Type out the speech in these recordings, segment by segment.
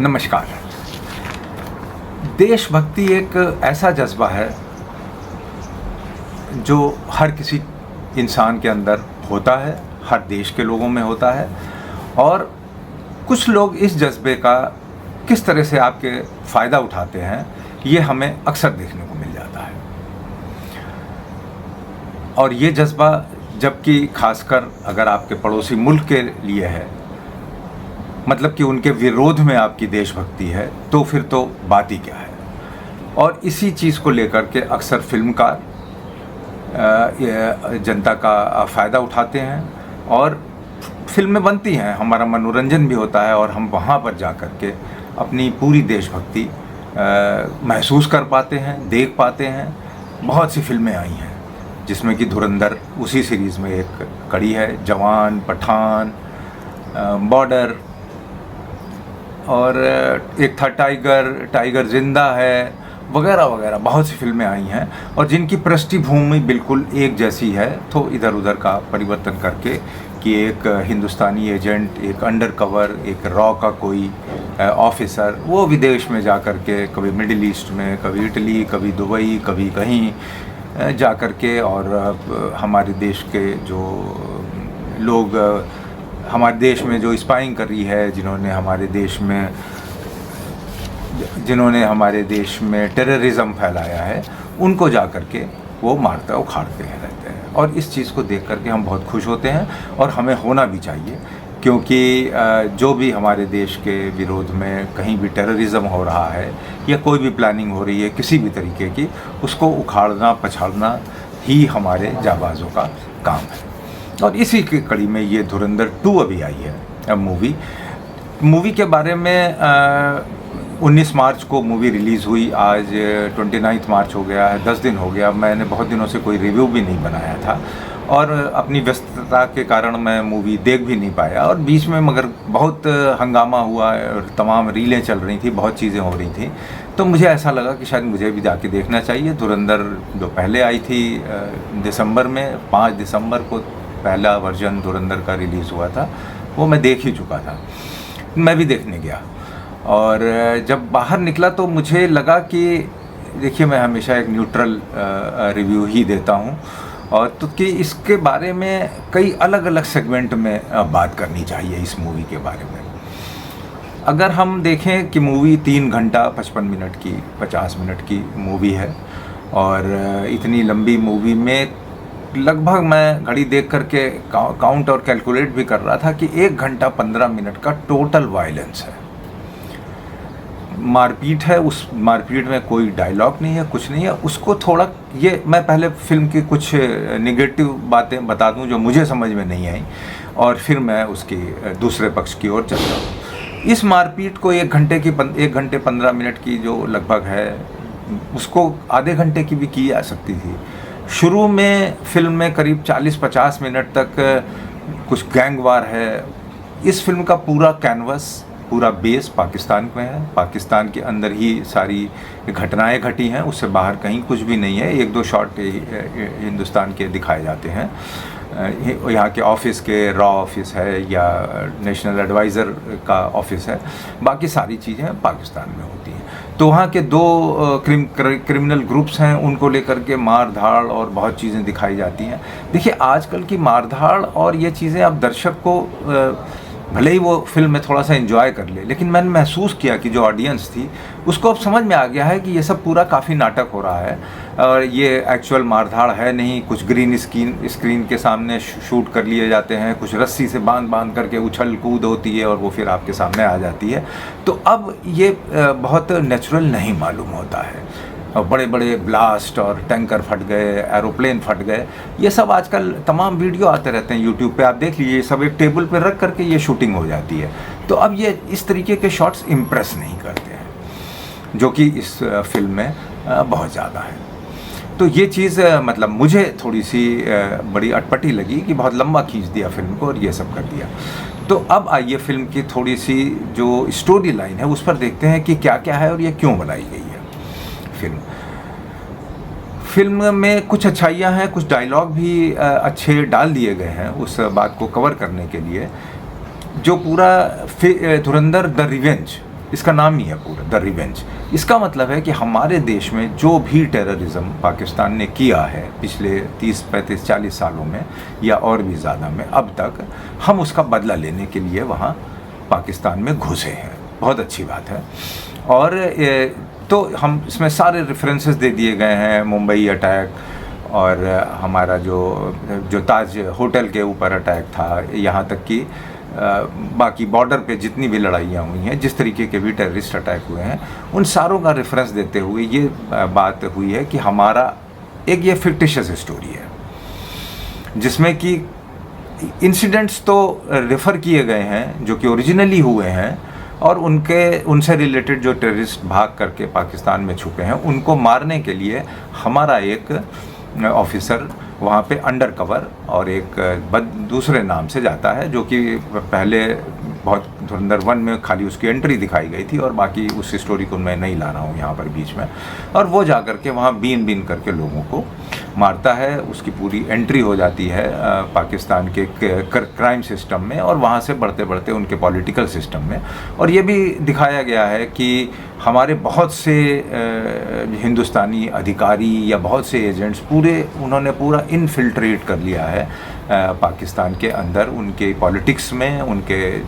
नमस्कार। देशभक्ति एक ऐसा जज्बा है जो हर किसी इंसान के अंदर होता है, हर देश के लोगों में होता है, और कुछ लोग इस जज्बे का किस तरह से आपके फ़ायदा उठाते हैं ये हमें अक्सर देखने को मिल जाता है। और ये जज्बा जबकि खासकर अगर आपके पड़ोसी मुल्क के लिए है, मतलब कि उनके विरोध में आपकी देशभक्ति है, तो फिर तो बात ही क्या है। और इसी चीज़ को लेकर के अक्सर फिल्मकार जनता का फ़ायदा उठाते हैं और फिल्में बनती हैं, हमारा मनोरंजन भी होता है और हम वहाँ पर जा कर के अपनी पूरी देशभक्ति महसूस कर पाते हैं, देख पाते हैं। बहुत सी फिल्में आई हैं जिसमें कि धुरंधर उसी सीरीज़ में एक कड़ी है, जवान, पठान, बॉर्डर, और एक था टाइगर जिंदा है, वगैरह वगैरह बहुत सी फिल्में आई हैं और जिनकी पृष्ठभूमि बिल्कुल एक जैसी है। तो इधर उधर का परिवर्तन करके कि एक हिंदुस्तानी एजेंट, एक अंडर कवर, एक रॉ का कोई ऑफिसर, वो विदेश में जा कर के कभी मिडिल ईस्ट में, कभी इटली, कभी दुबई, कभी कहीं जा कर के, और हमारे देश के जो लोग हमारे देश में जो स्पाइंग कर रही है, जिन्होंने हमारे देश में टेररिज्म फैलाया है, उनको जा कर के वो मारते उखाड़ते हैं रहते हैं। और इस चीज़ को देख कर के हम बहुत खुश होते हैं और हमें होना भी चाहिए, क्योंकि जो भी हमारे देश के विरोध में कहीं भी टेररिज्म हो रहा है या कोई भी प्लानिंग हो रही है किसी भी तरीके की, उसको उखाड़ना पछाड़ना ही हमारे जाबाज़ों का काम है। और इसी की कड़ी में ये धुरंधर 2 अभी आई है मूवी के बारे में। 19 मार्च को मूवी रिलीज़ हुई, आज 29 मार्च हो गया है, 10 दिन हो गया। मैंने बहुत दिनों से कोई रिव्यू भी नहीं बनाया था और अपनी व्यस्तता के कारण मैं मूवी देख भी नहीं पाया, और बीच में मगर बहुत हंगामा हुआ और तमाम रीलें चल रही थी, बहुत चीज़ें हो रही थी, तो मुझे ऐसा लगा कि शायद मुझे भी जाके देखना चाहिए। धुरंधर जो पहले आई थी दिसंबर में, 5 दिसंबर को पहला वर्जन धुरंधर का रिलीज़ हुआ था, वो मैं देख ही चुका था। मैं भी देखने गया और जब बाहर निकला तो मुझे लगा कि देखिए, मैं हमेशा एक न्यूट्रल रिव्यू ही देता हूँ, और तो कि इसके बारे में कई अलग अलग सेगमेंट में बात करनी चाहिए इस मूवी के बारे में। अगर हम देखें कि मूवी 3 घंटा 55 मिनट की, 50 मिनट की मूवी है, और इतनी लंबी मूवी में लगभग मैं घड़ी देख करके काउंट और कैलकुलेट भी कर रहा था कि 1 घंटा 15 मिनट का टोटल वायलेंस है, मारपीट है। उस मारपीट में कोई डायलॉग नहीं है, कुछ नहीं है। उसको थोड़ा, ये मैं पहले फिल्म की कुछ निगेटिव बातें बता दूं जो मुझे समझ में नहीं आई, और फिर मैं उसकी दूसरे पक्ष की ओर चलता हूँ। इस मारपीट को 1 घंटे 15 मिनट की जो लगभग है, उसको आधे घंटे की भी की जा सकती थी। शुरू में फिल्म में करीब 40-50 मिनट तक कुछ गैंग वार है। इस फिल्म का पूरा कैनवस, पूरा बेस पाकिस्तान में है, पाकिस्तान के अंदर ही सारी घटनाएं घटी हैं, उससे बाहर कहीं कुछ भी नहीं है। 1-2 शॉट हिंदुस्तान के दिखाए जाते हैं, यहाँ के ऑफिस के, रॉ ऑफिस है या नेशनल एडवाइज़र का ऑफिस है, बाकी सारी चीज़ें पाकिस्तान में होती हैं। तो वहाँ के 2 क्रिमिनल ग्रुप्स हैं, उनको लेकर के मार धाड़ और बहुत चीज़ें दिखाई जाती हैं। देखिए, आजकल की मार धाड़ और ये चीज़ें अब दर्शक को भले ही वो फिल्म में थोड़ा सा एंजॉय कर ले, लेकिन मैंने महसूस किया कि जो ऑडियंस थी उसको अब समझ में आ गया है कि ये सब पूरा काफ़ी नाटक हो रहा है और ये एक्चुअल मारधाड़ है नहीं। कुछ ग्रीन स्क्रीन के सामने शूट कर लिए जाते हैं, कुछ रस्सी से बांध करके उछल कूद होती है और वो फिर आपके सामने आ जाती है। तो अब ये बहुत नेचुरल नहीं मालूम होता है। और बड़े बड़े ब्लास्ट और टैंकर फट गए, एरोप्लेन फट गए, ये सब आजकल तमाम वीडियो आते रहते हैं यूट्यूब पे, आप देख लीजिए। सब एक टेबल पे रख करके ये शूटिंग हो जाती है। तो अब ये इस तरीके के शॉट्स इम्प्रेस नहीं करते हैं, जो कि इस फिल्म में बहुत ज़्यादा है। तो ये चीज़ मतलब मुझे थोड़ी सी बड़ी अटपटी लगी कि बहुत लंबा खींच दिया फिल्म को और ये सब कर दिया। तो अब आइए फिल्म की थोड़ी सी जो स्टोरी लाइन है उस पर देखते हैं कि क्या क्या है और ये क्यों बनाई गई है। फिल्म में कुछ अच्छाइयाँ हैं, कुछ डायलॉग भी अच्छे डाल दिए गए हैं उस बात को कवर करने के लिए। जो पूरा धुरंधर द रिवेंज इसका नाम ही है पूरा द रिवेंज। इसका मतलब है कि हमारे देश में जो भी टेररिज्म पाकिस्तान ने किया है पिछले 30, 35, 40 सालों में या और भी ज़्यादा में अब तक, हम उसका बदला लेने के लिए वहाँ पाकिस्तान में घुसे हैं। बहुत अच्छी बात है। और तो हम इसमें सारे रेफरेंसेस दे दिए गए हैं, मुंबई अटैक और हमारा जो ताज होटल के ऊपर अटैक था, यहाँ तक कि बाकी बॉर्डर पे जितनी भी लड़ाइयाँ हुई हैं, जिस तरीके के भी टेररिस्ट अटैक हुए हैं, उन सारों का रेफरेंस देते हुए ये बात हुई है कि हमारा एक ये फिक्टिशियस स्टोरी है जिसमें कि इंसिडेंट्स तो रेफ़र किए गए हैं जो कि ओरिजिनली हुए हैं, और उनसे रिलेटेड जो टेररिस्ट भाग करके पाकिस्तान में छुपे हैं उनको मारने के लिए हमारा एक ऑफिसर वहाँ पे अंडर कवर और एक दूसरे नाम से जाता है, जो कि पहले बहुत धुरंधर 1 में खाली उसकी एंट्री दिखाई गई थी और बाकी उस स्टोरी को मैं नहीं ला रहा हूँ यहाँ पर बीच में। और वो जा कर के वहाँ बीन करके लोगों को मारता है, उसकी पूरी एंट्री हो जाती है पाकिस्तान के क्राइम सिस्टम में और वहाँ से बढ़ते बढ़ते उनके पॉलिटिकल सिस्टम में। और ये भी दिखाया गया है कि हमारे बहुत से हिंदुस्तानी अधिकारी या बहुत से एजेंट्स उन्होंने पूरा इनफिल्ट्रेट कर लिया है पाकिस्तान के अंदर, उनके पॉलिटिक्स में, उनके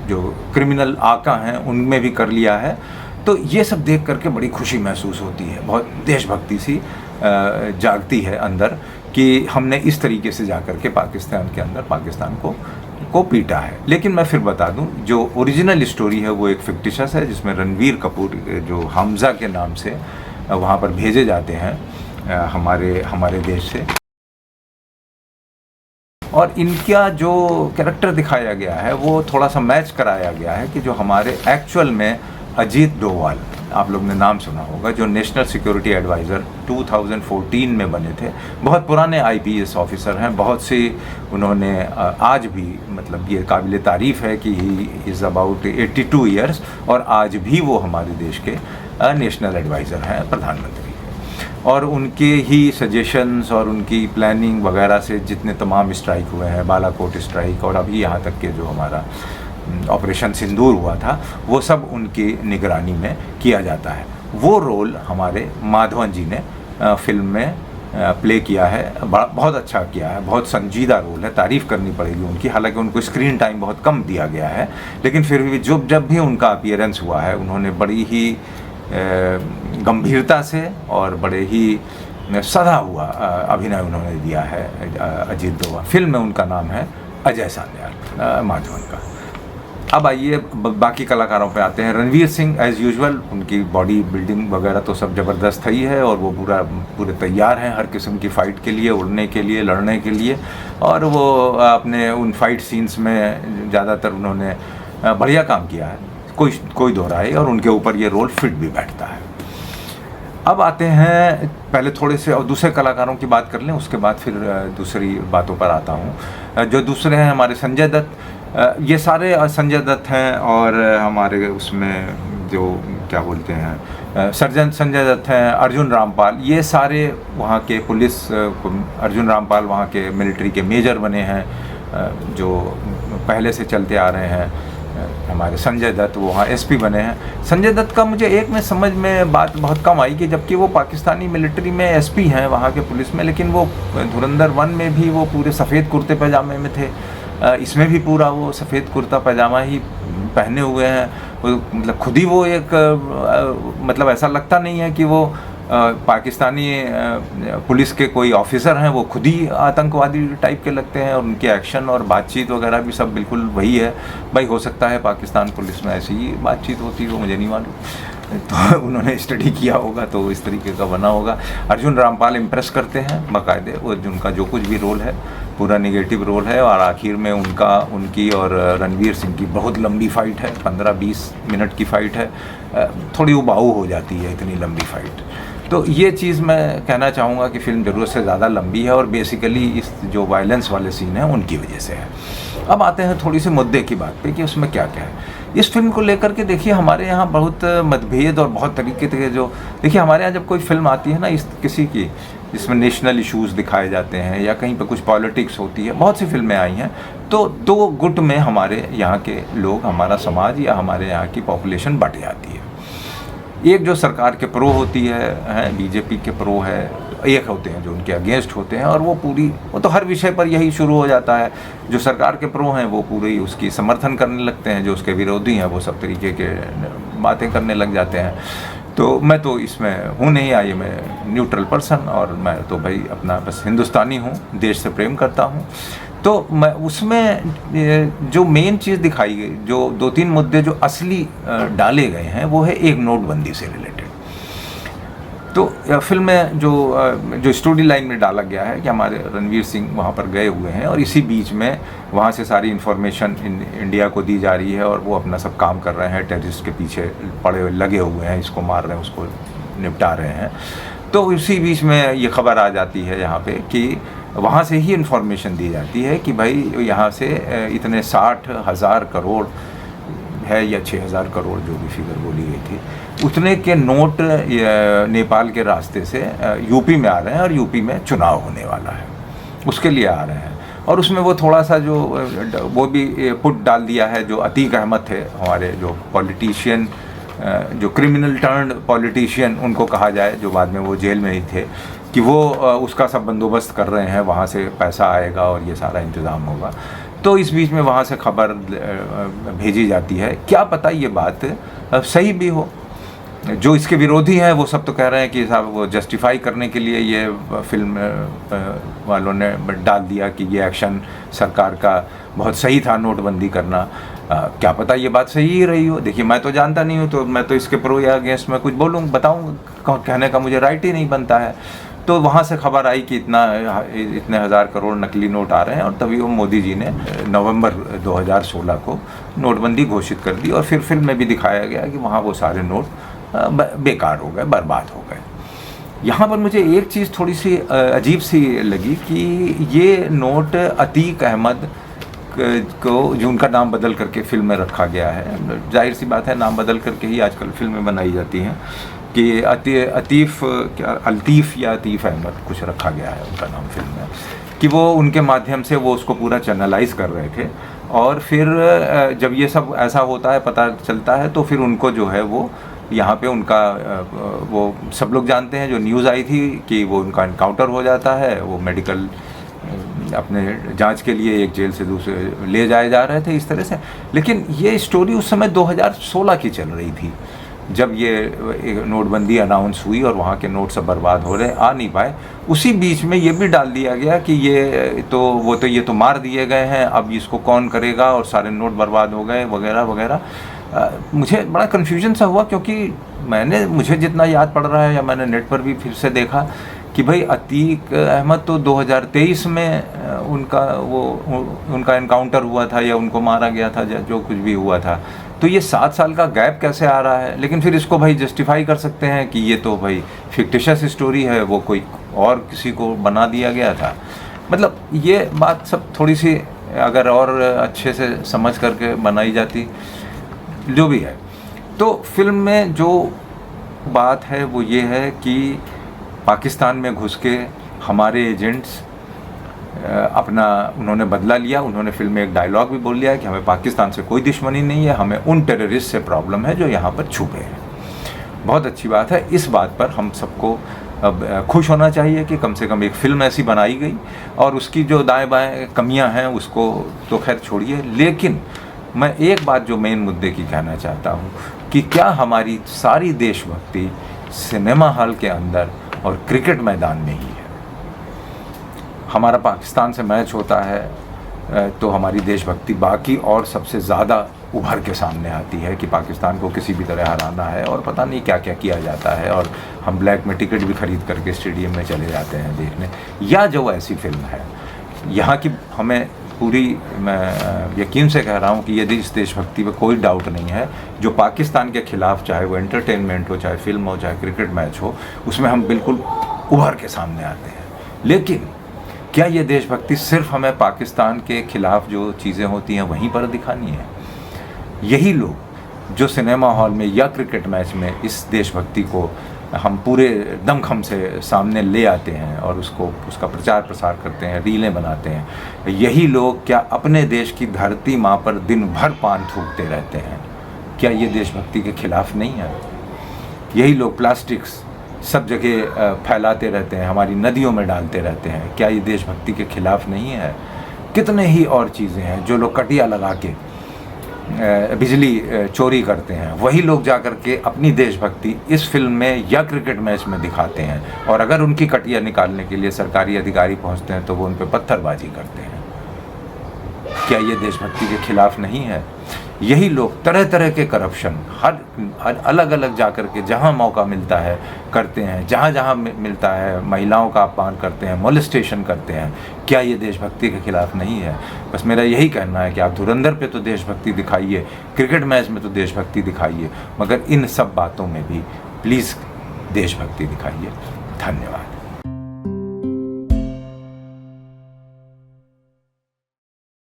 जो क्रिमिनल आका हैं उनमें भी कर लिया है। तो ये सब देख करके बड़ी खुशी महसूस होती है, बहुत देशभक्ति सी जागती है अंदर कि हमने इस तरीके से जा कर के पाकिस्तान के अंदर पाकिस्तान को पीटा है। लेकिन मैं फिर बता दूं, जो ओरिजिनल स्टोरी है वो एक फिक्टिशियस है, जिसमें रणवीर कपूर जो हमजा के नाम से वहाँ पर भेजे जाते हैं हमारे देश से, और इनका जो कैरेक्टर दिखाया गया है वो थोड़ा सा मैच कराया गया है कि जो हमारे एक्चुअल में अजीत डोवाल, आप लोग ने नाम सुना होगा, जो नेशनल सिक्योरिटी एडवाइज़र 2014 में बने थे, बहुत पुराने आईपीएस ऑफिसर हैं, बहुत से उन्होंने आज भी मतलब ये काबिल तारीफ़ है कि ही इज़ अबाउट 82 ईयर्स और आज भी वो हमारे देश के नेशनल एडवाइज़र हैं प्रधानमंत्री के। और उनके ही सजेशंस और उनकी प्लानिंग वगैरह से जितने तमाम स्ट्राइक हुए हैं, बालाकोट स्ट्राइक और अभी यहाँ तक के जो हमारा ऑपरेशन सिंदूर हुआ था, वो सब उनकी निगरानी में किया जाता है। वो रोल हमारे माधवन जी ने फिल्म में प्ले किया है, बहुत अच्छा किया है, बहुत संजीदा रोल है, तारीफ़ करनी पड़ेगी उनकी। हालांकि उनको स्क्रीन टाइम बहुत कम दिया गया है, लेकिन फिर भी जब भी उनका अपीयरेंस हुआ है उन्होंने बड़ी ही गंभीरता से और बड़े ही सधा हुआ अभिनय उन्होंने दिया है अजीत डोभाल। फिल्म में उनका नाम है अजय सान्याल, माधवन का। अब आइए बाकी कलाकारों पे आते हैं। रणवीर सिंह एज़ यूजुअल, उनकी बॉडी बिल्डिंग वगैरह तो सब ज़बरदस्त ही है और वो पूरे तैयार हैं हर किस्म की फ़ाइट के लिए, उड़ने के लिए, लड़ने के लिए। और वो अपने उन फाइट सीन्स में ज़्यादातर उन्होंने बढ़िया काम किया है, कोई दो राय, और उनके ऊपर ये रोल फिट भी बैठता है। अब आते हैं, पहले थोड़े से और दूसरे कलाकारों की बात कर लें, उसके बाद फिर दूसरी बातों पर आता हूँ। जो दूसरे हैं हमारे संजय दत्त, ये सारे संजय दत्त हैं, और हमारे उसमें जो क्या बोलते हैं सर्जन संजय दत्त हैं, अर्जुन रामपाल, ये सारे वहाँ के पुलिस, अर्जुन रामपाल वहाँ के मिलिट्री के मेजर बने हैं जो पहले से चलते आ रहे हैं। हमारे संजय दत्त वो वहाँ एसपी बने हैं। संजय दत्त का मुझे एक में समझ में बात बहुत कम आई कि जबकि वो पाकिस्तानी मिलिट्री में एसपी हैं वहाँ के पुलिस में, लेकिन वो धुरंधर 1 में भी वो पूरे सफ़ेद कुर्ते पैजामे में थे, इसमें भी पूरा वो सफ़ेद कुर्ता पैजामा ही पहने हुए हैं। मतलब खुद ही वो एक मतलब ऐसा लगता नहीं है कि वो पाकिस्तानी पुलिस के कोई ऑफिसर हैं, वो खुद ही आतंकवादी टाइप के लगते हैं, और उनके एक्शन और बातचीत वगैरह भी सब बिल्कुल वही है। भाई हो सकता है पाकिस्तान पुलिस में ऐसी ही बातचीत होती हो, मुझे नहीं मालूम, तो उन्होंने स्टडी किया होगा तो इस तरीके का बना होगा। अर्जुन रामपाल इम्प्रेस करते हैं बाकायदे, वो उनका जो कुछ भी रोल है पूरा नेगेटिव रोल है, और आखिर में उनकी और रणवीर सिंह की बहुत लंबी फ़ाइट है, 15-20 मिनट की फ़ाइट है, थोड़ी उबाऊ हो जाती है इतनी लंबी फ़ाइट। तो ये चीज़ मैं कहना चाहूँगा कि फ़िल्म ज़रूरत से ज़्यादा लंबी है, और बेसिकली इस जो वायलेंस वाले सीन हैं उनकी वजह से है। अब आते हैं थोड़ी सी मुद्दे की बात पे कि उसमें क्या क्या है। इस फिल्म को लेकर के देखिए हमारे यहाँ बहुत मतभेद और बहुत तरीके के जो, देखिए हमारे यहाँ जब कोई फिल्म आती है ना इस किसी की, जिसमें नेशनल इश्यूज़ दिखाए जाते हैं या कहीं पे कुछ पॉलिटिक्स होती है, बहुत सी फिल्में आई हैं, तो दो गुट में हमारे यहाँ के लोग, हमारा समाज या हमारे यहाँ की पॉपुलेशन बट जाती है। एक जो सरकार के प्रो होती है बीजेपी के प्रो है, एक होते हैं जो उनके अगेंस्ट होते हैं, और वो तो हर विषय पर यही शुरू हो जाता है। जो सरकार के प्रो हैं वो पूरी उसकी समर्थन करने लगते हैं, जो उसके विरोधी हैं वो सब तरीके के बातें करने लग जाते हैं। तो मैं तो इसमें हूँ नहीं, आई मैं न्यूट्रल पर्सन, और मैं तो भाई अपना बस हिंदुस्तानी हूँ, देश से प्रेम करता हूँ। तो मैं उसमें जो मेन चीज़ दिखाई गई, जो 2-3 मुद्दे जो असली डाले गए हैं, वो है एक नोटबंदी से रिलेटेड। तो फिल्म में जो स्टोरी लाइन में डाला गया है कि हमारे रणवीर सिंह वहाँ पर गए हुए हैं और इसी बीच में वहाँ से सारी इन्फॉर्मेशन इंडिया को दी जा रही है और वो अपना सब काम कर रहे हैं, टेररिस्ट के पीछे लगे हुए हैं, इसको मार रहे हैं, उसको निपटा रहे हैं। तो इसी बीच में ये खबर आ जाती है यहाँ पे कि वहाँ से ही इन्फॉर्मेशन दी जाती है कि भाई यहाँ से इतने 60,000 करोड़ है या 6,000 करोड़ जो भी फिगर बोली गई थी, उतने के नोट नेपाल के रास्ते से यूपी में आ रहे हैं और यूपी में चुनाव होने वाला है, उसके लिए आ रहे हैं। और उसमें वो थोड़ा सा जो वो भी पुट डाल दिया है, जो अतीक अहमद थे हमारे जो पॉलिटिशियन, जो क्रिमिनल टर्न्ड पॉलिटिशियन उनको कहा जाए, जो बाद में वो जेल में ही थे, कि वो उसका सब बंदोबस्त कर रहे हैं, वहाँ से पैसा आएगा और ये सारा इंतज़ाम होगा। तो इस बीच में वहाँ से खबर भेजी जाती है, क्या पता ये बात सही भी हो। जो इसके विरोधी हैं वो सब तो कह रहे हैं कि साहब वो जस्टिफाई करने के लिए ये फिल्म वालों ने डाल दिया कि ये एक्शन सरकार का बहुत सही था, नोटबंदी करना। क्या पता ये बात सही ही रही हो। देखिए मैं तो जानता नहीं हूँ, तो मैं तो इसके प्रो या अगेंस्ट में कुछ बताऊँ, कहने का मुझे राइट ही नहीं बनता है। तो वहाँ से खबर आई कि इतने 1,000 करोड़ नकली नोट आ रहे हैं, और तभी वो मोदी जी ने नवंबर 2016 को नोटबंदी घोषित कर दी। और फिर फिल्म में भी दिखाया गया कि वहाँ वो सारे नोट बेकार हो गए, बर्बाद हो गए। यहाँ पर मुझे एक चीज़ थोड़ी सी अजीब सी लगी कि ये नोट अतीक अहमद को, जो उनका नाम बदल करके फिल्म में रखा गया है, जाहिर सी बात है नाम बदल करके ही आजकल फिल्में बनाई जाती हैं, कि अल्तीफ़ या अतीफ़ अहमद कुछ रखा गया है उनका नाम फिल्म में, कि वो उनके माध्यम से वो उसको पूरा चैनलाइज कर रहे थे। और फिर जब ये सब ऐसा होता है, पता चलता है, तो फिर उनको जो है वो यहाँ पे उनका वो सब लोग जानते हैं, जो न्यूज़ आई थी कि वो उनका इनकाउंटर हो जाता है, वो मेडिकल अपने जांच के लिए एक जेल से दूसरे ले जाए जा रहे थे इस तरह से। लेकिन ये स्टोरी उस समय 2016 की चल रही थी, जब ये नोटबंदी अनाउंस हुई और वहाँ के नोट सब बर्बाद हो रहे, आ नहीं पाए। उसी बीच में ये भी डाल दिया गया कि ये तो मार दिए गए हैं, अब इसको कौन करेगा, और सारे नोट बर्बाद हो गए वगैरह वगैरह। मुझे बड़ा कन्फ्यूजन सा हुआ, क्योंकि मुझे जितना याद पड़ रहा है, या मैंने नेट पर भी फिर से देखा कि भाई अतीक अहमद तो 2023 में उनका इनकाउंटर हुआ था, या उनको मारा गया था, जो कुछ भी हुआ था। तो ये 7 साल का गैप कैसे आ रहा है? लेकिन फिर इसको भाई जस्टिफाई कर सकते हैं कि ये तो भाई फिक्टिशियस स्टोरी है, वो कोई और किसी को बना दिया गया था। मतलब ये बात सब थोड़ी सी अगर और अच्छे से समझ करके बनाई जाती, जो भी है। तो फिल्म में जो बात है वो ये है कि पाकिस्तान में घुस के हमारे एजेंट्स अपना उन्होंने बदला लिया। उन्होंने फिल्म में एक डायलॉग भी बोल लिया है कि हमें पाकिस्तान से कोई दुश्मनी नहीं है, हमें उन टेररिस्ट से प्रॉब्लम है जो यहाँ पर छुपे हैं। बहुत अच्छी बात है। इस बात पर हम सबको अब खुश होना चाहिए कि कम से कम एक फ़िल्म ऐसी बनाई गई, और उसकी जो दाएं बाएं कमियां हैं उसको तो खैर छोड़िए। लेकिन मैं एक बात जो मेन मुद्दे की कहना चाहता हूँ कि क्या हमारी सारी देशभक्ति सिनेमा हॉल के अंदर और क्रिकेट मैदान में ही है? हमारा पाकिस्तान से मैच होता है तो हमारी देशभक्ति बाकी और सबसे ज़्यादा उभर के सामने आती है कि पाकिस्तान को किसी भी तरह हराना है, और पता नहीं क्या क्या किया जाता है, और हम ब्लैक में टिकट भी खरीद करके स्टेडियम में चले जाते हैं देखने। या जो ऐसी फिल्म है यहाँ की, हमें पूरी, मैं यकीन से कह रहा हूँ कि यदि इस देशभक्ति में कोई डाउट नहीं है, जो पाकिस्तान के ख़िलाफ़, चाहे वो एंटरटेनमेंट हो, चाहे फिल्म हो, चाहे क्रिकेट मैच हो, उसमें हम बिल्कुल उभर के सामने आते हैं। लेकिन क्या ये देशभक्ति सिर्फ हमें पाकिस्तान के ख़िलाफ़ जो चीज़ें होती हैं वहीं पर दिखानी है? यही लोग जो सिनेमा हॉल में या क्रिकेट मैच में इस देशभक्ति को हम पूरे दमखम से सामने ले आते हैं और उसका प्रचार प्रसार करते हैं, रीलें बनाते हैं, यही लोग क्या अपने देश की धरती माँ पर दिन भर पान थूकते रहते हैं? क्या ये देशभक्ति के खिलाफ नहीं है? यही लोग प्लास्टिक्स सब जगह फैलाते रहते हैं, हमारी नदियों में डालते रहते हैं, क्या ये देशभक्ति के खिलाफ नहीं है? कितने ही और चीज़ें हैं। जो लोग कटिया लगा के बिजली चोरी करते हैं, वही लोग जा कर के अपनी देशभक्ति इस फिल्म में या क्रिकेट मैच में दिखाते हैं, और अगर उनकी कटिया निकालने के लिए सरकारी अधिकारी पहुंचते हैं तो वो उन पर पत्थरबाजी करते हैं। क्या ये देशभक्ति के खिलाफ नहीं है? यही लोग तरह तरह के करप्शन हर अलग अलग जा कर के जहाँ मौका मिलता है करते हैं, जहाँ जहाँ मिलता है महिलाओं का अपमान करते हैं, मोलेस्टेशन करते हैं। क्या ये देशभक्ति के खिलाफ नहीं है? बस मेरा यही कहना है कि आप धुरंधर पे तो देशभक्ति दिखाइए, क्रिकेट मैच में तो देशभक्ति दिखाइए, मगर इन सब बातों में भी प्लीज़ देशभक्ति दिखाइए। धन्यवाद।